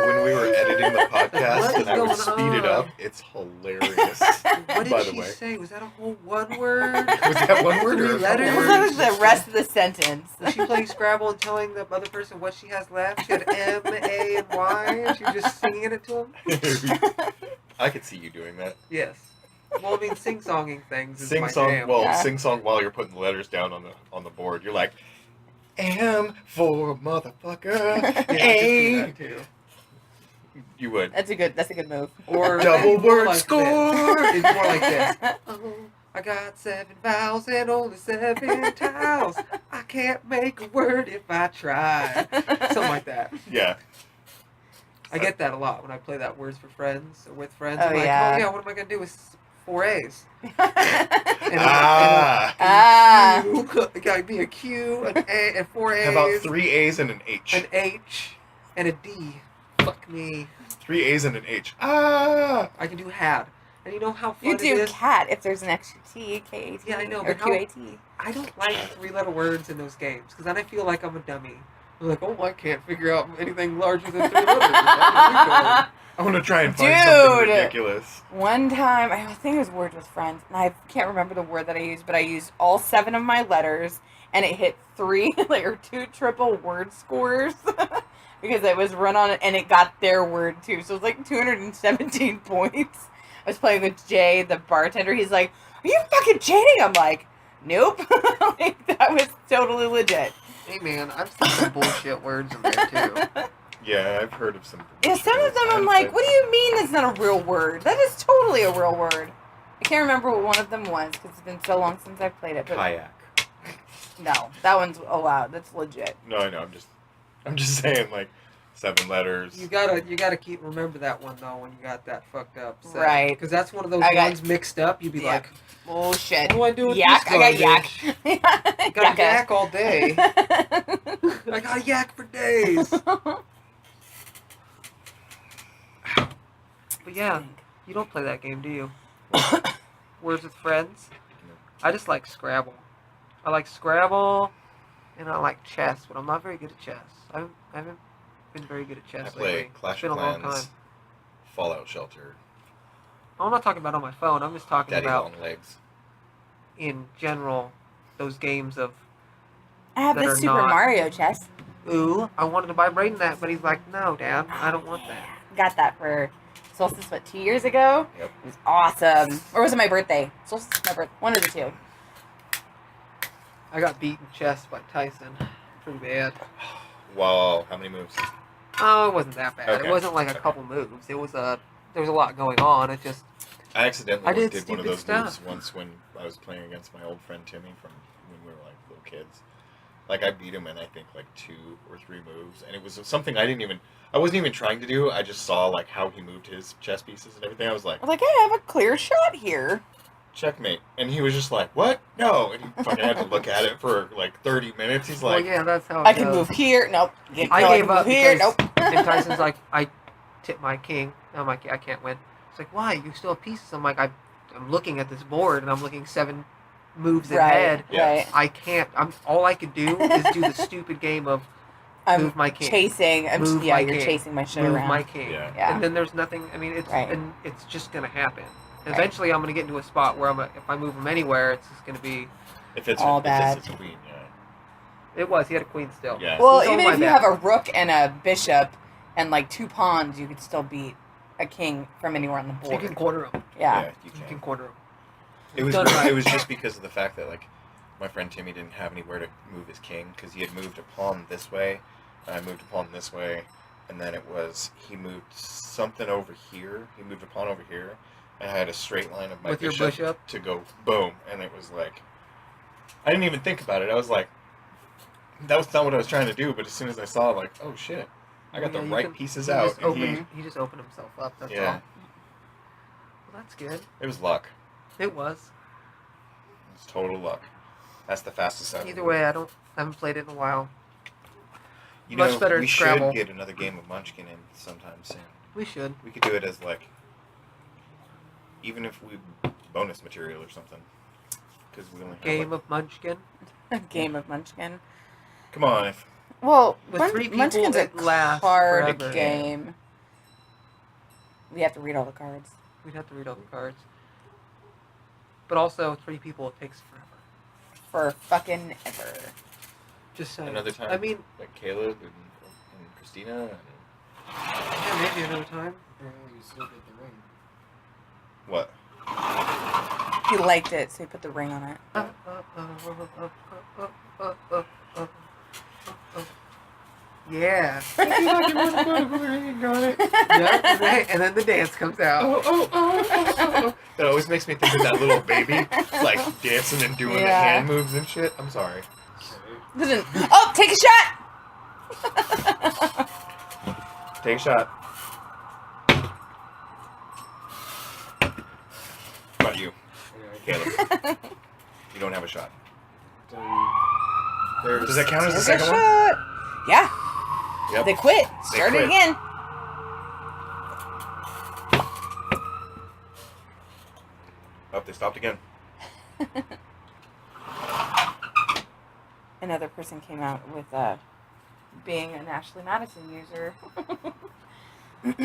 When we were editing the What podcast is and I would going speed it on? up, it's hilarious. What did By she the way. say? Was that a whole one word? Was that one word or a Three couple letters? That was the rest of the sentence. Was she playing Scrabble and telling the other person what she has left? She had M, A, and Y, and she was just singing it to him? I could see you doing that. Yes. Well, I mean, sing-songing things is Sing my song, jam. well, Yeah. sing song while you're putting the letters down on the board. You're like, M for motherfucker. Yeah, I just do A. that too. You would. That's a good move. Or Double it's more word like score. This. It's more like this. Oh, I got 7 vowels and only 7 tiles. I can't make a word if I try. Something like that. Yeah. I get that a lot when I play that Words for Friends or with friends. Oh, I'm like, yeah. oh yeah, what am I gonna do with 4 A's? Ah. It gotta be a Q, an A, and 4 A's. How about 3 A's and an H? An H, and a D. Fuck me. 3 A's and an H. Ah. I can do had. And you know how fun You it do is? cat if there's an extra T, K-A-T, Yeah, I know, or but how- Q-A-T. I don't like 3-letter words in those games because then I feel like I'm a dummy. I'm like, oh, I can't figure out anything larger than 3 letters. I want to try and find something Dude. ridiculous. One time, I think it was Words with Friends, and I can't remember the word that I used, but I used all 7 of my letters, and it hit 3 or 2 triple word scores because it was run on it, and it got their word too. So it was like 217 points. I was playing with Jay, the bartender. He's like, "Are you fucking cheating?" I'm like, "Nope." Like, that was totally legit. Hey man, I've seen some bullshit words in there too. Yeah, I've heard of some. Yeah, some of them I'm like, what do you mean that's not a real word? That is totally a real word. I can't remember what one of them was because it's been so long since I've played it. But Kayak. no, that one's allowed. That's legit. No, I know. I'm just saying, like, 7 letters. You gotta remember that one though when you got that fucked up. Right. Because that's one of those I got- ones mixed up. You'd be Yeah. like, Oh shit. what do I do with Yak. this I got yak. garbage? I got yak all day. I got yak for days. But yeah, you don't play that game, do you? Words with Friends? I just like Scrabble. I like Scrabble, and I like chess, but I'm not very good at chess. I haven't been very good at I chess play lately. Clash It's been of a long time. Clans, Fallout Shelter, I'm not talking about on my phone. I'm just talking Daddy about Long Legs. in general those games of, I have That the are Super not- Mario chess. ooh, I wanted to buy Brayden that, but he's like, no, Dad, I don't want that. Got that for Solstice, what, 2 years ago? Yep. It was awesome. Or was it my birthday? Solstice, my birthday. One of the two. I got beaten chess by Tyson. Pretty bad. Whoa, how many moves? Oh, it wasn't that bad. Okay. It wasn't like a couple moves. It was there was a lot going on. It just I accidentally I did did one of stupid those stuff. moves once when I was playing against my old friend Timmy from when we were like little kids. Like I beat him in I think like 2 or 3 moves, and it was something I wasn't even trying to do. I just saw like how he moved his chess pieces and everything. I was like, I was like, hey, I have a clear shot here. checkmate, and he was just like, what? No, and he fucking had to look at it for like 30 minutes. He's like, well, yeah, that's how it I can goes. move here. Nope. I No, gave can up move here. because Nope. and Tyson's like, I tip my king. I'm like, I can't win. It's like, why? You still have pieces. I'm like, I'm looking at this board and I'm looking 7 moves ahead. Yeah. Right. I can't. All I could do is do the stupid game of I'm move my king. chasing. Move yeah, my you're king. chasing my shit move around. my king. Yeah. Yeah. And then there's nothing. I mean, it's Right. and it's just gonna happen. Eventually, I'm gonna get into a spot where if I move him anywhere, it's just gonna be. if it's All if bad. it's a queen, It was. He had a queen still. Yeah. Well, It was even all if my you bad. have a rook and a bishop and like 2 pawns, you could still beat a king from anywhere on the You board. can quarter him. Yeah. you You can can. quarter him. It was Done right. it was just because of the fact that like my friend Timmy didn't have anywhere to move his king because he had moved a pawn this way, and I moved a pawn this way, and then it was he moved something over here. He moved a pawn over here, and I had a straight line of my With your bishop bishop? to go boom, and it was like I didn't even think about it. I was like, that was not what I was trying to do. But as soon as I saw, like, oh shit, I got Yeah, the you right can- pieces he out. just And opened- he just opened himself up. That's all. Yeah. Well, that's good. it was luck. It was. It was total luck. That's the fastest I've Either way, I haven't played it in a while. You Much know, better we at Scrabble. should get another game of Munchkin in sometime soon. We should. We could do it as like, even if we bonus material or something, because we only have Game like, of Munchkin. Game of Munchkin. come on, if Well, With 3 people, Munchkin's a it lasts card forever. game. We have to read all the cards. We'd have to read all the cards. But also, 3 people, it takes forever. For fucking ever. Just saying. another time, I mean, like Caleb and Christina, and yeah, maybe another time. Apparently, you still get the ring. what? He liked it, so he put the ring on it. Yeah. Got it. Yeah, right. And then the dance comes out. That always makes me think of that little baby, like dancing and doing the Yeah. hand moves and shit. I'm sorry. Listen. Oh, take a shot! Take a shot. How about you, Caleb? You don't have a shot. Does that count as the Take a second one? shot! Yeah, Yep. they quit. They Start quit. it again. Oh, they stopped again. Another person came out with being an Ashley Madison user. What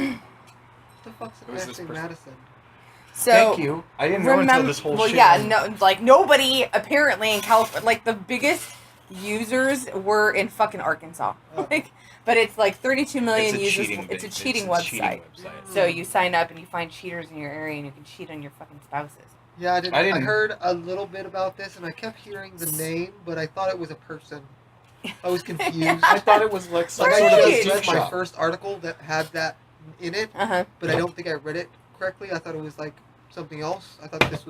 the fuck's Who is this Ashley person? Madison? So Thank you. I didn't know until this whole well, shit. yeah, no, like nobody apparently in California, like the biggest users were in fucking Arkansas. Like, but it's like 32 million It's a users. cheating It's a bit- cheating it's a website. cheating website. So you sign up and you find cheaters in your area and you can cheat on your fucking spouses. Yeah, I I didn't- heard a little bit about this, and I kept hearing the name, but I thought it was a person. I was confused. I thought it was like some Like, sort I of Right. just a read gift my shop. first article that had that in it, but I don't think I read it correctly. I thought it was like something else. I thought that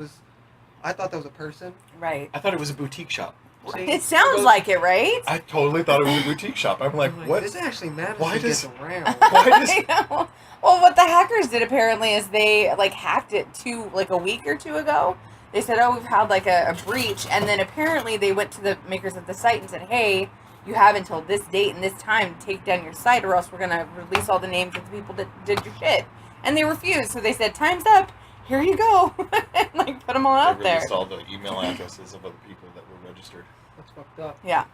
was a person. Right. I thought it was a boutique shop. See, It sounds like it, right? I totally thought it was a boutique shop. I'm like, what? This actually matters. Why Gets does- around. Why does- I know. Well, what the hackers did apparently is they like hacked it like a week or 2 ago. They said, "Oh, we've had like a breach," and then apparently they went to the makers of the site and said, "Hey, you have until this date and this time to take down your site, or else we're gonna release all the names of the people that did your shit." And they refused, so they said, "Time's up. Here you go," and like put them all out They there. released all the email addresses of other people that were registered. That's fucked up. Yeah.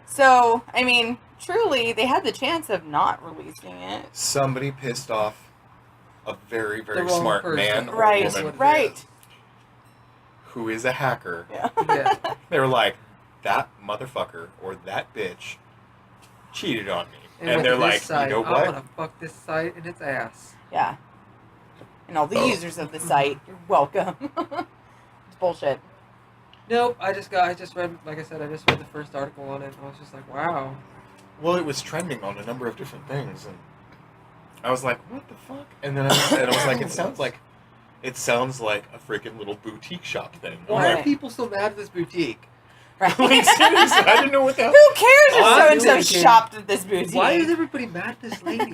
So I mean, truly, they had the chance of not releasing it. Somebody pissed off a very, very The wrong smart person. man or Right. That's woman what it Right. who is a hacker. Yeah. Yeah. They were like, that motherfucker or that bitch cheated on me. And with they're this like, site, you know I what? want to fuck this site in its ass. Yeah. and all the users of the site. You're welcome. It's bullshit. Nope, I just read, like I said, I just read the first article on it, and I was just like, wow. Well, it was trending on a number of different things, and I was like, what the fuck? And then I was like, it sounds like a freaking little boutique shop thing. Why Right. are people so mad at this boutique? Right? Like, seriously, I didn't know what the hell. Who cares if I'm so-and-so thinking, shopped at this boutique? Why is everybody mad at this lady?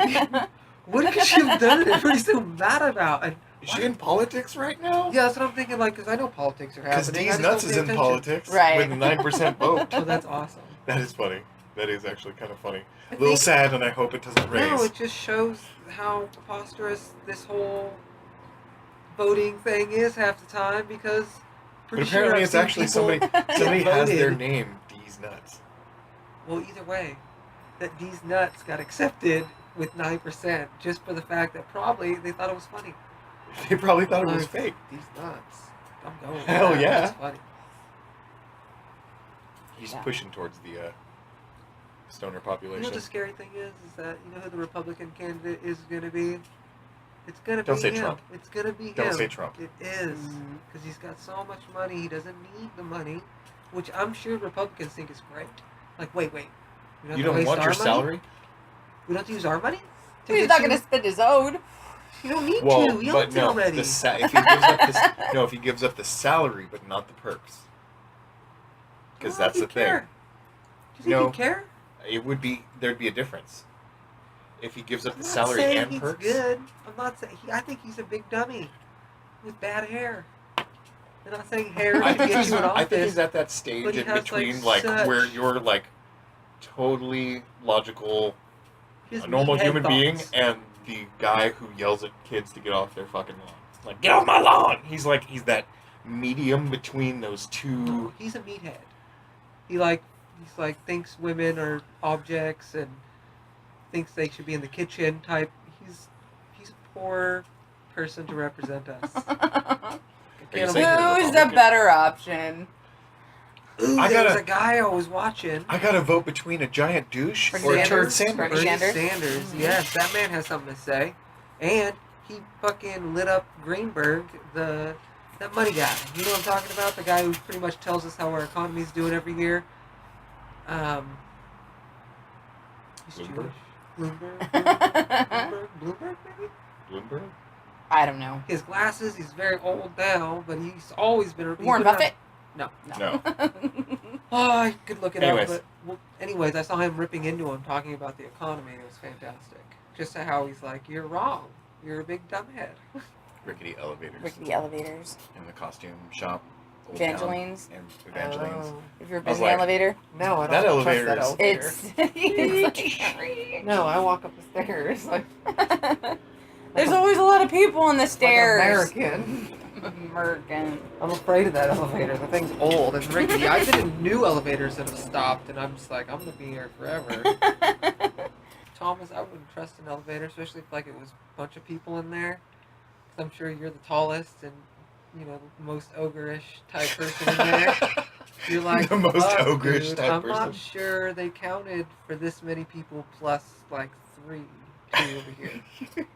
What could she have done that everybody's so mad about? And Is she in politics right now? yeah, that's what I'm thinking, like, because I know politics are Because happening. I D's just don't Nuts is pay in attention. politics Right. with a 9% vote. Oh, that's awesome. That is funny. That is actually kind of funny. I A little think- sad, and I hope it doesn't raise. No, it just shows how preposterous this whole voting thing is half the time, because But pretty sure apparently I've it's seen actually people somebody get has their voted. name D's Nuts. Well, either way, that D's Nuts got accepted with 9% just for the fact that probably they thought it was funny. They probably thought it was Like, fake. D's Nuts. I'm going. with Hell that. yeah. That's funny. He's Yeah. pushing towards the stoner You population. know what the scary thing is that you know who the Republican candidate is going to be? It's going to be Don't say him. Trump. It's going to be Don't him. say Trump. It is. Mm. Because he's got so much money, he doesn't need the money, which I'm sure Republicans think is great. Like, wait. We You don't want your salary? We don't have to use our money? To He's get not you- going to spend his own. You don't need Well, to. He but owns it no. already. If he gives up the salary, but not the perks, because that's the thing. Do you think No. he'd care? It would be there'd be a difference if he gives up I'm the not salary saying and he's perks. good. I'm not saying. I think he's a big dummy with bad hair. I'm not saying hair I to think get he's you in I think office. he's at that stage but he in has, between like, such- where you're like totally logical, His a normal meathead human being, thoughts. and the guy who yells at kids to get off their fucking lawn. Like, get off my lawn! He's that medium between those two. No, he's a meathead. He's like thinks women are objects and thinks they should be in the kitchen type. He's a poor person to represent us. Are you Can't saying imagine- you're Who's the Republican? better option? Ooh, I there was gotta- a guy I was watching. I gotta vote between a giant douche Bernie or a turd Sanders? sandwich. Bernie Bernie Sanders? Sanders. Mhm. Yes, that man has something to say. And he fucking lit up Greenberg, that money guy. You know what I'm talking about? The guy who pretty much tells us how our economy's doing every year. He's Bloomberg? Jewish. Bloomberg, maybe? Bloomberg? I don't know. His glasses, he's very old now, but he's always been... he's Warren been Buffett? No. No. Oh, I could look it Anyways. up, but... Well, anyways, I saw him ripping into him, talking about the economy, and it was fantastic. Just how he's like, you're wrong. You're a big dumbhead. Rickety elevators Rickety elevators. in the costume shop. Old Town, Evangelines. and Evangelines. Oh. Have you ever I been was in the like- elevator? No, I don't That trust elevator that is- elevator. It's... No, I walk up the stairs like There's always a lot of people on the like an stairs. American. American. I'm afraid of that elevator. The thing's old and rickety. I've been in new elevators that have stopped, and I'm just like, I'm gonna be here forever. Thomas, I wouldn't trust an elevator, especially if like it was a bunch of people in there. 'Cause I'm sure you're the tallest and the most ogreish type person in there. You're like The most "Fuck, ogreish dude, type I'm person." not sure they counted for this many people plus like 2 over here.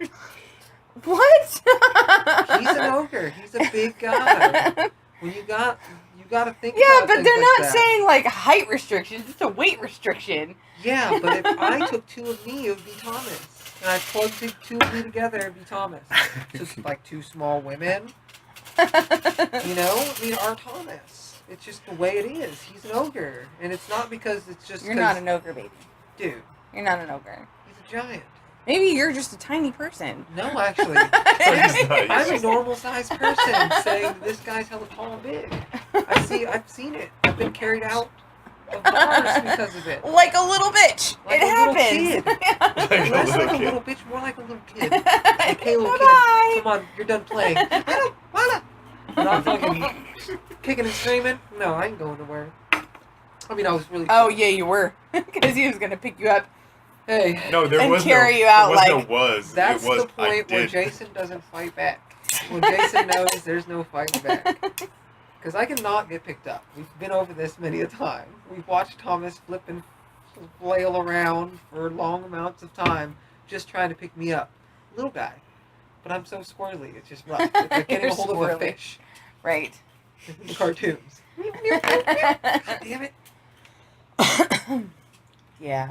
What? He's an ogre. He's a big guy. When you gotta think. Yeah, about but things they're like not that. saying like height restrictions. It's a weight restriction. Yeah, but if I took 2 of me, it would be Thomas. And I plugged the 2 of me together, it'd be Thomas. Just like 2 small women. Our Thomas. It's just the way it is. He's an ogre, and it's not because it's just. You're not an ogre, baby. dude. You're not an ogre. He's a giant. Maybe you're just a tiny person. No, actually, He's not. I'm a normal sized person saying this guy's hella tall and big. I've seen it. I've been carried out of bars because of it. Like a little bitch. Like it a little happens. Like a Less little like a kid. little bitch, more like a little kid. Like, hey, little kid, Bye-bye. come on, you're done playing. I don't wanna. Not fucking kicking and screaming. No, I ain't going nowhere. I mean, I was really. Oh yeah, you were, because he was gonna pick you up. Hey, No, there And was carry no. you out there was like- no was. that's it was, the point I where did. Jason doesn't fight back. When Jason knows there's no fighting back. Because I cannot get picked up. We've been over this many a time. We've watched Thomas flip and flail around for long amounts of time just trying to pick me up. Little guy. but I'm so squirrely. It's just rough. It's like getting a hold of a Squirrely. fish Right. in the cartoons. God damn it. Yeah.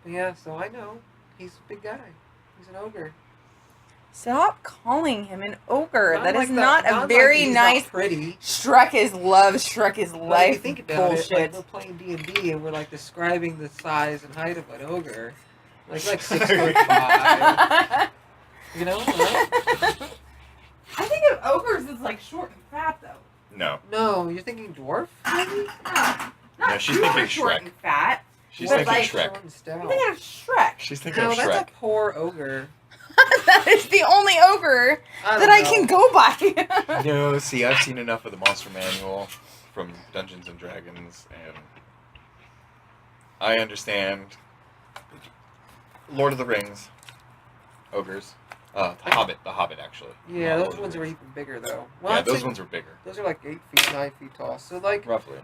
But yeah, so I know. He's a big guy. He's an ogre. Stop calling him an ogre. Not That like is the- not a like very he's nice. Not pretty. Shrek is love. Shrek is But if life. you think about bullshit. it, like we're playing D&D and we're like describing the size and height of an ogre. Like 6'5". You know, right? I think of ogres as like short and fat though. No. No, you're thinking dwarf? Maybe? Not No, she's super thinking short Shrek. and fat. She's But, thinking like, Shrek. Short and stout. I'm thinking of Shrek. She's thinking No, of that's Shrek. a poor ogre. That is the only ogre don't that I know. can go by. No, see, I've seen enough of the Monster Manual from Dungeons and Dragons, and I understand. Lord of the Rings, ogres, the Hobbit actually. Yeah, Not those Lord of ones the are Rings. even bigger though. Well, Yeah, I'd those say ones are bigger, Those are like 8 feet, 9 feet tall. So like, roughly.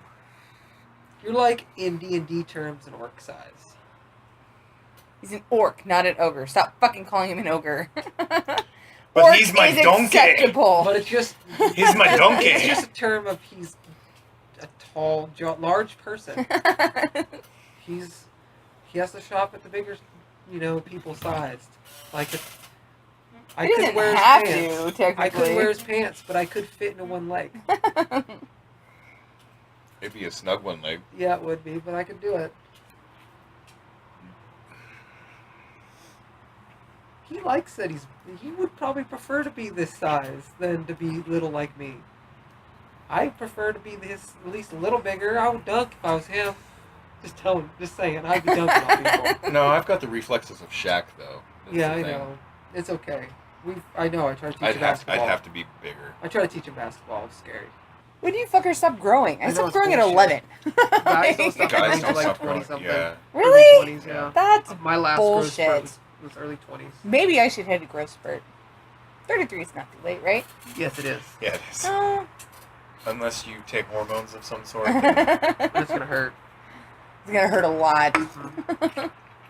you're like in D&D terms an orc size. He's an orc, not an ogre. Stop fucking calling him an ogre. But Orc he's my is donkey. acceptable. But it's just He's my donkey. It's just a term of he's a tall, large person. He has to shop at the bigger, people sized. Like if I He could doesn't wear his have pants. to, technically. I could wear his pants, but I could fit into one leg. It'd be a snug one leg. Yeah, it would be, but I could do it. He likes it. He would probably prefer to be this size than to be little like me. I prefer to be this at least a little bigger. I would dunk if I was him. Just saying, I'd be dunking on people. No, I've got the reflexes of Shaq though. That's Yeah, the I thing. know. It's okay. I know. I try to teach I'd him have basketball. to be bigger. I try to teach him basketball. It's scary. When do you fuckers stop growing? I I know, stopped it's growing at bullshit. 11. Guys don't stop Guys growing don't till like stop 20 growing. something. Yeah. Really? Early 20s, yeah. That's My last growth spurt bullshit. was early 20s. Maybe I should hit a growth spurt. 33 is not too late, right? Yes, it is. Yeah, it is. Oh. Unless you take hormones of some sort. But it's gonna hurt. It's gonna hurt a lot.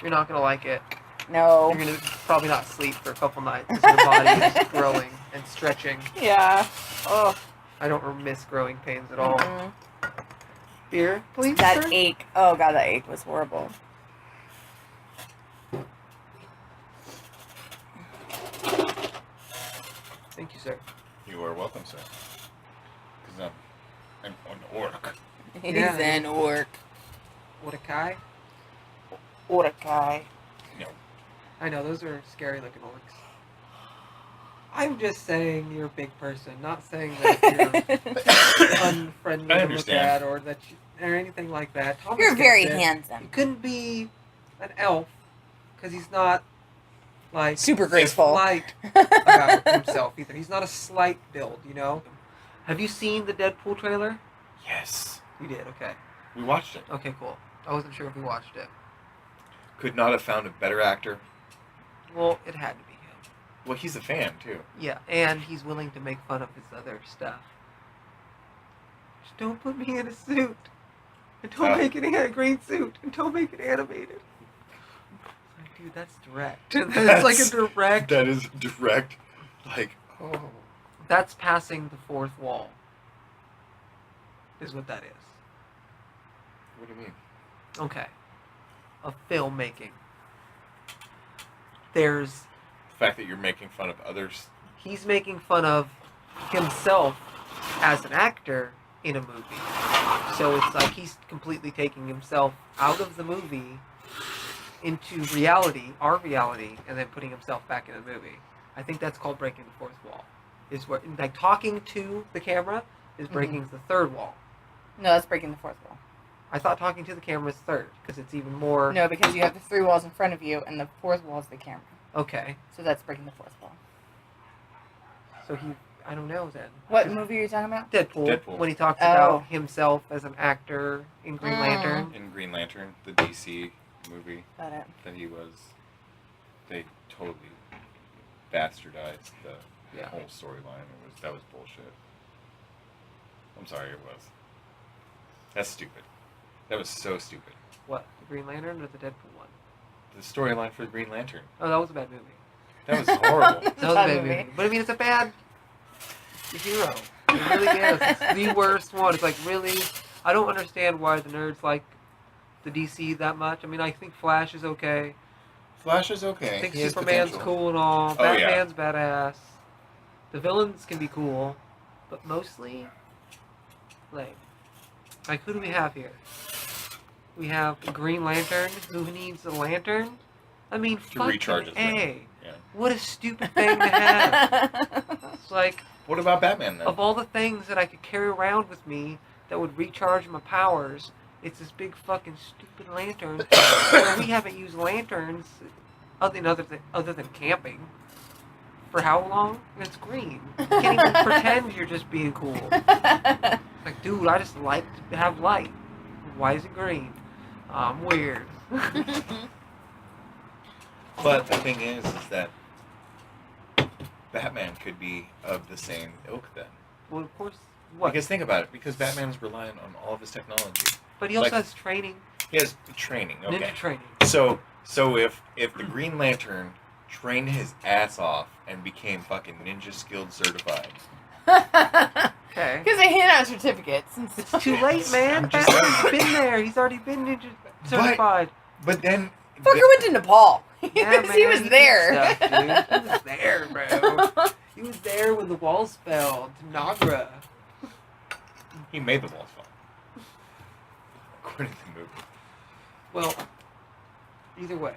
You're not gonna like it. No. You're gonna probably not sleep for a couple nights because your body is growing and stretching. Yeah. Oh. I don't miss growing pains at all. Mm-mm. Beer, please. That sir? ache. Oh god, that ache was horrible. Thank you, sir. You are welcome, sir. Because I'm an orc. He's Yeah. an orc. What a kai. Orcai. No. I know, those are scary looking orcs. I'm just saying you're a big person, not saying that you're unfriendly I to look understand. at or or anything like that. Thomas You're gets very it. handsome. He couldn't be an elf because he's not like Super graceful. slight about himself either. He's not a slight build, Have you seen the Deadpool trailer? Yes. You did, okay. We watched it. Okay, cool. I wasn't sure if we watched it. Could not have found a better actor. Well, it had to be him. Well, he's a fan, too. Yeah, and he's willing to make fun of his other stuff. Just don't put me in a suit. And don't make it in a green suit. And don't make it animated. Like, dude, that's direct. That's like a direct. That is direct. Like, Oh. That's passing the fourth wall. Is what that is. what do you mean? Okay. Of filmmaking. There's The fact that you're making fun of others. he's making fun of himself as an actor in a movie. So it's like he's completely taking himself out of the movie into reality, our reality, and then putting himself back in the movie. I think that's called breaking the fourth wall. Is where like talking to the camera is breaking the third wall. No, that's breaking the fourth wall. I thought talking to the camera is third because it's even more. No, because you have the 3 walls in front of you, and the 4th wall is the camera. Okay, So that's breaking the 4th wall. so I don't know then. What movie are you talking about? Deadpool. When he talks Oh. about himself as an actor in Green Mm. Lantern. In Green Lantern, the DC movie Got it. that he was. They totally bastardized the Yeah. whole storyline. That was bullshit. I'm sorry, it was. That's stupid. That was so stupid. What? The Green Lantern or the Deadpool one? The storyline for Green Lantern. Oh, that was a bad movie. That was horrible. That was a bad movie. But I mean, it's a bad hero. It really is. It's the worst one. It's like, really, I don't understand why the nerds like the DC that much. I mean, I think Flash is okay. Flash is okay. I think He has Superman's potential. cool and all. Oh, yeah. Batman's badass. The villains can be cool, but mostly, like who do we have here? We have a Green Lantern who needs a lantern. I mean, To fucking recharge his brain. A. Yeah. What a stupid thing to have. It's like, What about Batman then? of all the things that I could carry around with me that would recharge my powers, it's this big fucking stupid lantern. Well, we haven't used lanterns other than camping. For how long? And it's green. You can't even pretend you're just being cool. Like, dude, I just like to have light. Why is it green? I'm weird. But the thing is that Batman could be of the same ilk then. Well, of course, what? Because think about it. Because Batman's reliant on all of his technology. But he also like- has training, He has training. Okay. ninja training. So if the Green Lantern trained his ass off and became fucking ninja skilled certified, Okay. Because they hand out certificates. And It's stuff. too late, man. I'm just Batman's saying. been there. He's already been ninja certified. but then Fucker went to Nepal. Yeah, he was man, did there. stuff, dude. He was there, bro. He was there when the walls fell to Nagra. he made the walls fall. According to the movie. Well, either way.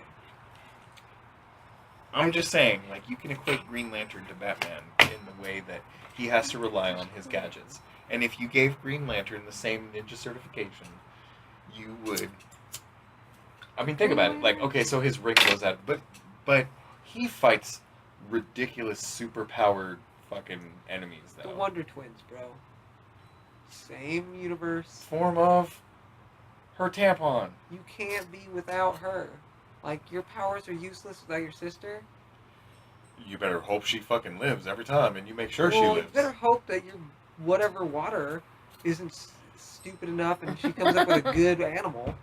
I'm just saying, like, you can equate Green Lantern to Batman in the way that he has to rely on his gadgets. And if you gave Green Lantern the same ninja certification, you would... I mean, think about it. Like, okay, so his ring goes out, but he fights ridiculous, super-powered fucking enemies, The though. Wonder Twins, bro. Same universe. Form of her tampon. You can't be without her. Like, your powers are useless without your sister. You better hope she fucking lives every time, and you make sure she Well, lives. you better hope that your whatever water isn't stupid enough and she comes up with a good animal.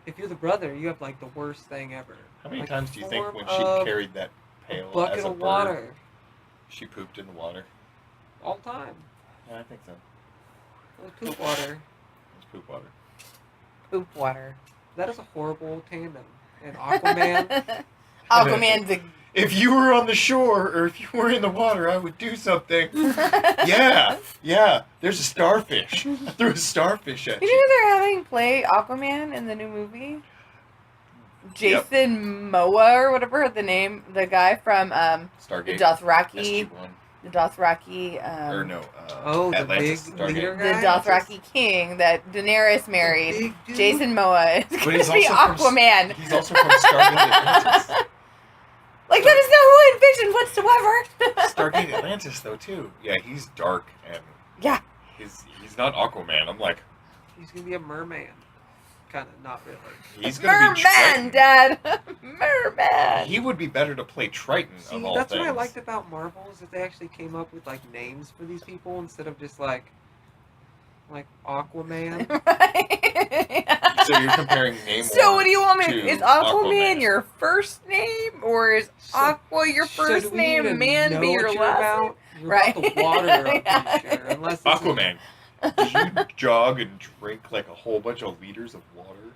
If you're the brother, you have, like, the worst thing ever. How many Like, times do you think form when she of carried that a pail bucket as a of bird, water she pooped in the water? all the time. Yeah, I think so. It was poop water. It's poop water. Poop water. That is a horrible tandem. And Aquaman, Aquaman's a... If you were on the shore, or if you were in the water, I would do something. Yeah. There's a starfish. I threw a starfish at You you. know they're having play Aquaman in the new movie? Jason Momoa or whatever the guy from the Stargate. Dothraki, SG-1. Or no. oh, the Atlantis, big Stargate. leader the guy? Dothraki king that Daenerys married. Big dude? Jason Momoa is But going he's to be also from- Aquaman. He's also from Stargate Atlantis. Like, that is not who I envisioned whatsoever. Stargate Atlantis, though, too. Yeah, he's dark, and Yeah. he's not Aquaman. I'm like, He's gonna be a merman. Kind of, not really. he's going to be Merman, Triton. Dad. Merman. He would be better to play Triton, See, of all that's things. what I liked about Marvel is that they actually came up with like names for these people instead of just like Aquaman. Right. So you're comparing Namor. So what do you want me to... to Is Aquaman Aquaman. your first name? Or is Aqua your So first do we need to name, man know be your what you're last about? name? You're Right. about the water, I'm pretty sure. Unless this is- Aquaman. Did you jog and drink like a whole bunch of liters of water?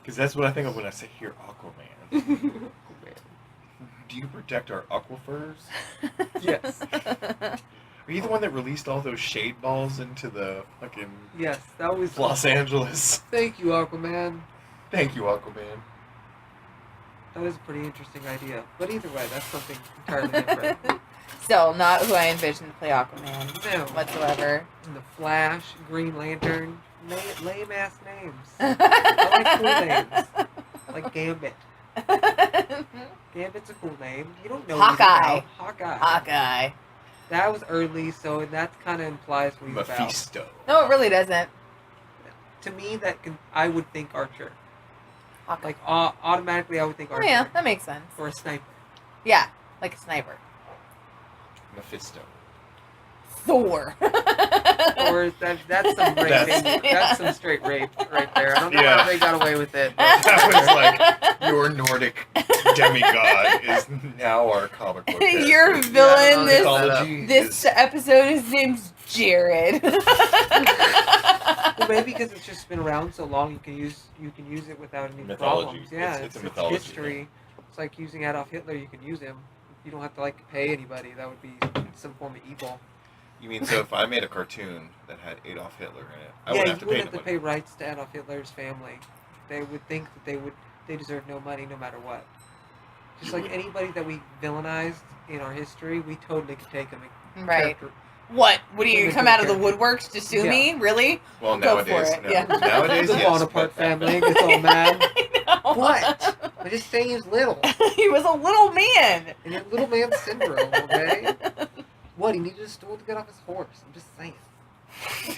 Because that's what I think of when I say here Aquaman. Do you protect our aquifers? Yes. Are you the one that released all those shade balls into the fucking Yes, that was. Los Angeles? Thank you, Aquaman. Thank you, Aquaman. That is a pretty interesting idea. But either way, that's something entirely different. Still, not who I envisioned to play Aquaman No. whatsoever. And the Flash, Green Lantern, lame ass names. I like cool names. Like Gambit. Gambit's a cool name. You don't know. Hawkeye. anything about Hawkeye. Hawkeye. That was early, so that kind of implies what he's about. Mephisto. No, it really doesn't. To me, I would think Archer. Hawkeye. Like automatically, I would think Oh Archer. yeah, that makes sense. Or a sniper. Yeah, like a sniper. Mephisto. Thor. Or that's some raping. That's- That's some straight rape right there. I don't know Yeah. how they got away with it. That was like, your Nordic demigod is now our comic book character. Your Yeah, villain no, this Mythology this episode, his name's Jared. Well, maybe because it's just been around so long, you can use it without any Mythology. problems. Yeah, It's a mythology, history. It's like using Adolf Hitler. You can use him. You don't have to like pay anybody. That would be some form of evil. You mean, so if I made a cartoon that had Adolf Hitler in it, I Yeah, would you have to pay wouldn't the have to money. pay rights to Adolf Hitler's family. They would think that they deserve no money no matter what. Just You like would- anybody that we villainized in our history, we totally could take them and Right. character- What? What do you Make come it out of the character. woodworks to sue Yeah. me? Really? Well, Go for nowadays, it, no. yeah. Nowadays, The yes. Bonaparte but- family gets all mad. I know. What? I just saying he's little. He was a little man. And your little man syndrome, okay? What? He needed a stool to get off his horse. I'm just saying. It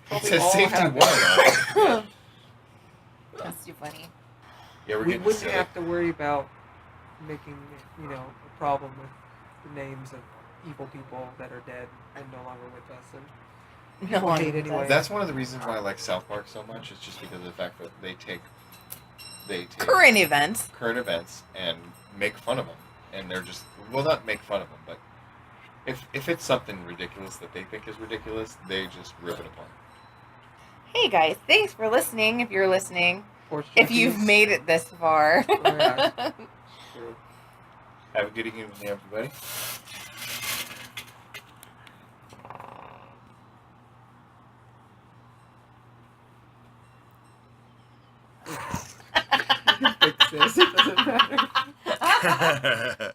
Probably says all safety happened. one. That's too funny. Yeah, we're We getting wouldn't silly. have to worry about making, a problem with the names of evil people that are dead and no longer with us. And No People one hate does. anyway. That's one of the reasons why I like South Park so much. It's just because of the fact that they take Current events. current events and make fun of them, and they're just not make fun of them, but if it's something ridiculous that they think is ridiculous, they just rip it apart. Hey guys, thanks for listening. If you're listening, Porch if you've junkies. made it this far. Oh, yeah. True. Have a good evening, everybody. Fix this. It doesn't matter.